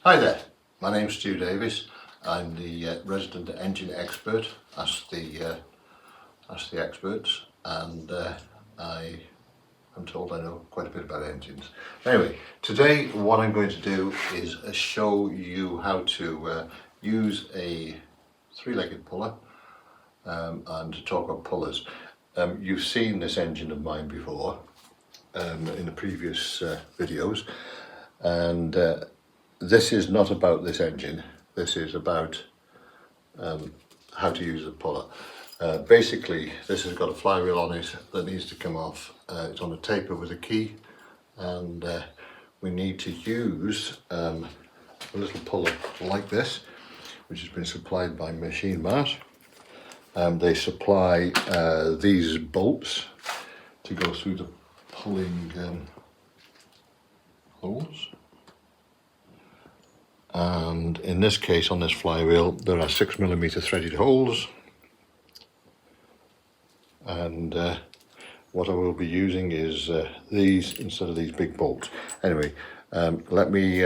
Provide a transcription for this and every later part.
Hi there, my name's Stu Davis. I'm the resident engine expert. Ask the experts, and I am told I know quite a bit about engines. Anyway, today what I'm going to do is show you how to use a three-legged puller and to talk about pullers. You've seen this engine of mine before in the previous videos, and this is not about this engine. This is about how to use a puller. Basically, this has got a flywheel on it that needs to come off. It's on a taper with a key, and we need to use a little puller like this, which has been supplied by Machine Mart. They supply these bolts to go through the pulling holes. And in this case, on this flywheel, there are 6mm threaded holes, and what I will be using is these instead of these big bolts. Anyway, let me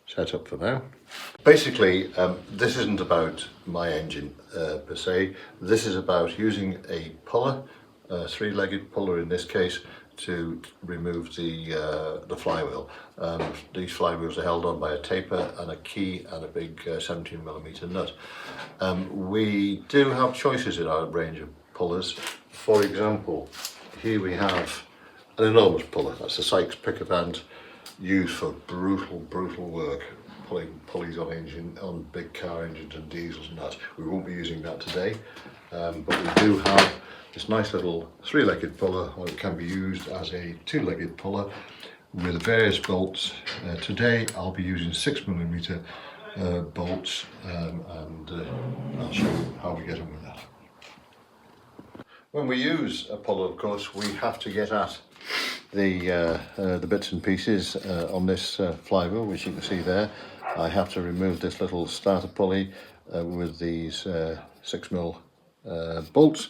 set up for now. Basically, this isn't about my engine per se. This is about using a puller, a three-legged puller in this case, to remove the flywheel. These flywheels are held on by a taper and a key and a big 17mm nut. We do have choices in our range of pullers. For example, here we have an enormous puller. That's the Sykes picker band, used for brutal work, pulling pulleys on big car engines and diesels and that. We won't be using that today, but we do have this nice little three-legged puller, or it can be used as a two-legged puller with various bolts. Today I'll be using 6mm bolts, and I'll show you how we get on with that. When we use a puller, of course, we have to get at the bits and pieces on this flywheel, which you can see there. I have to remove this little starter pulley with these 6mm bolts.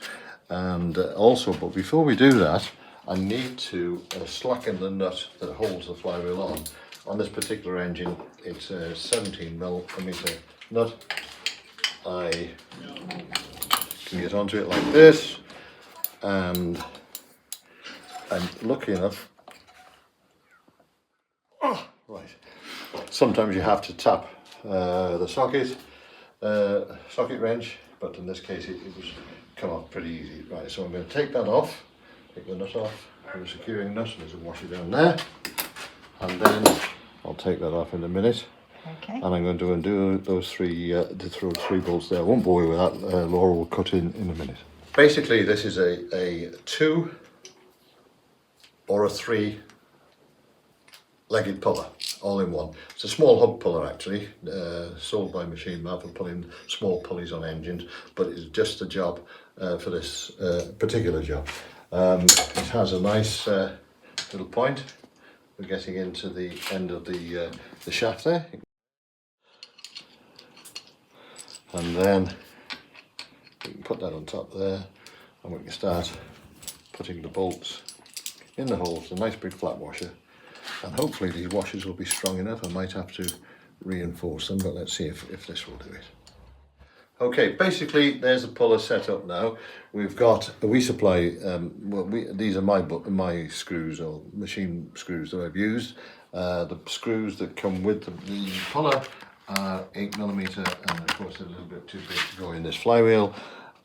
And also, but before we do that, I need to slacken the nut that holds the flywheel on. On this particular engine, it's a 17mm nut. I can get onto it like this, and I'm lucky enough. Oh, right. Sometimes you have to tap the socket wrench, but in this case it was come off pretty easy. Right, so I'm going to take that off, take the nut off, the securing nut, there's a washer down there, and then I'll take that off in a minute. Okay. And I'm going to undo those three bolts there. I won't bore you with that. Laura will cut in a minute. Basically, this is a 2 or a 3-legged puller, all in one. It's a small hub puller actually, sold by Machine Mart for pulling small pulleys on engines, but it's just the job for this particular job. It has a nice little point. We're getting into the end of the shaft there. And then we can put that on top there, and we can start putting the bolts in the holes. A nice big flat washer, and hopefully these washers will be strong enough. I might have to reinforce them, but let's see if this will do it. Okay, basically there's the puller set up now. We supply, these are my screws, or machine screws that I've used. The screws that come with the puller are 8mm, and of course they're a little bit too big to go in this flywheel.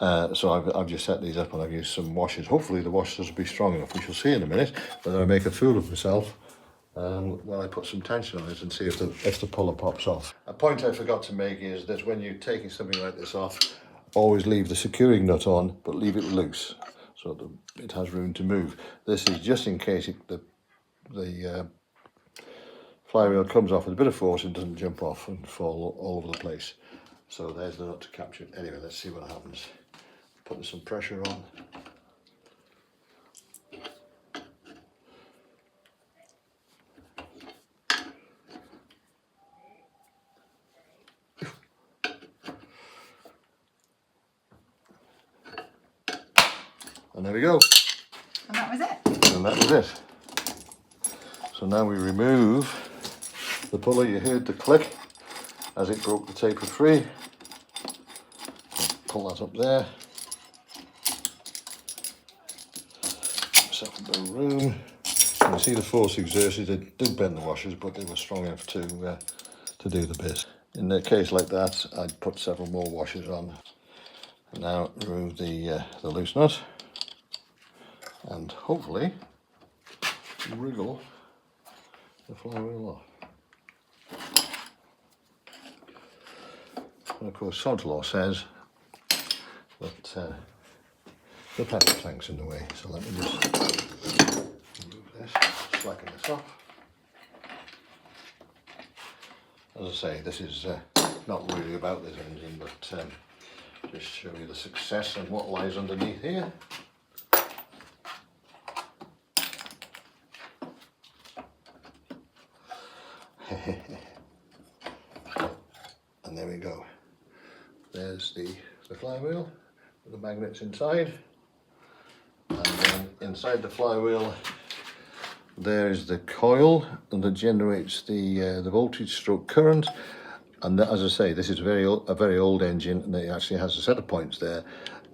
So I've just set these up, and I've used some washers. Hopefully the washers will be strong enough. We shall see in a minute whether I make a fool of myself when I put some tension on it and see if the puller pops off. A point I forgot to make is that when you're taking something like this off, always leave the securing nut on, but leave it loose so that it has room to move. This is just in case the flywheel comes off with a bit of force and doesn't jump off and fall all over the place. So there's the nut to capture it. Anyway, let's see what happens. Putting some pressure on. And there we go. And that was it. And that was it. So now we remove the puller, you heard the click as it broke the taper free. Pull that up there. Set a bit of room. You can see the force exerted. It did bend the washers, but they were strong enough to do the bit. In a case like that, I'd put several more washers on. Now remove the loose nut and hopefully wriggle the flywheel off. And of course, Sod's Law says that the petrol tank's in the way, so let me just remove this, slacken this off. As I say, this is not really about this engine, but just show you the success and what lies underneath here. And there we go. There's the flywheel with the magnets inside, and then inside the flywheel there is the coil that generates the voltage stroke current. And that, as I say, this is a very old engine, and it actually has a set of points there,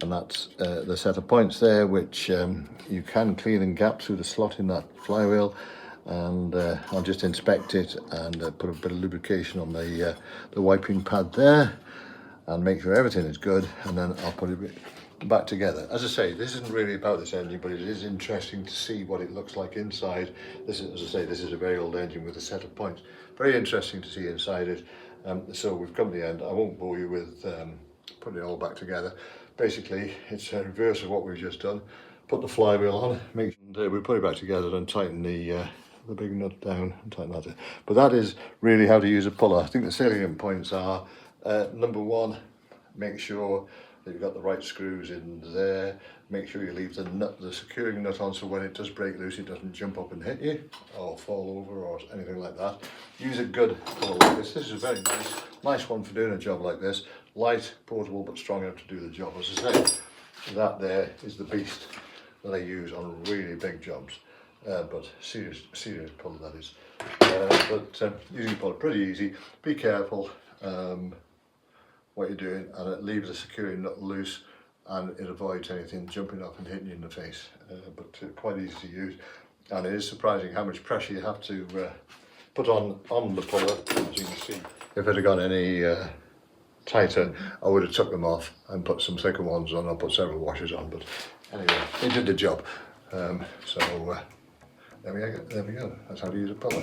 and that's the set of points there which you can clean and gap through the slot in that flywheel. And I'll just inspect it and put a bit of lubrication on the wiping pad there and make sure everything is good, and then I'll put it back together. As I say, this isn't really about this engine, but it is interesting to see what it looks like inside. This is, as I say, this is a very old engine with a set of points. Very interesting to see inside it. So we've come to the end. I won't bore you with putting it all back together. Basically, it's a reverse of what we've just done. Put the flywheel on, we put it back together and tighten the big nut down and tighten that in. But that is really how to use a puller. I think the salient points are, number one, make sure that you've got the right screws in there. Make sure you leave the securing nut on, so when it does break loose it doesn't jump up and hit you or fall over or anything like that. Use a good puller like this. This is a very nice one for doing a job like this. Light, portable, but strong enough to do the job. As I say, that there is the beast that I use on really big jobs. But serious puller that is. Using a puller pretty easy. Be careful what you're doing, and it leaves the securing nut loose, and it avoids anything jumping up and hitting you in the face. But quite easy to use, and it is surprising how much pressure you have to put on the puller. As you can see, if it had gone any tighter, I would have took them off and put some thicker ones on. I'll put several washers on, but anyway, it did the job. There we go. That's how to use a puller.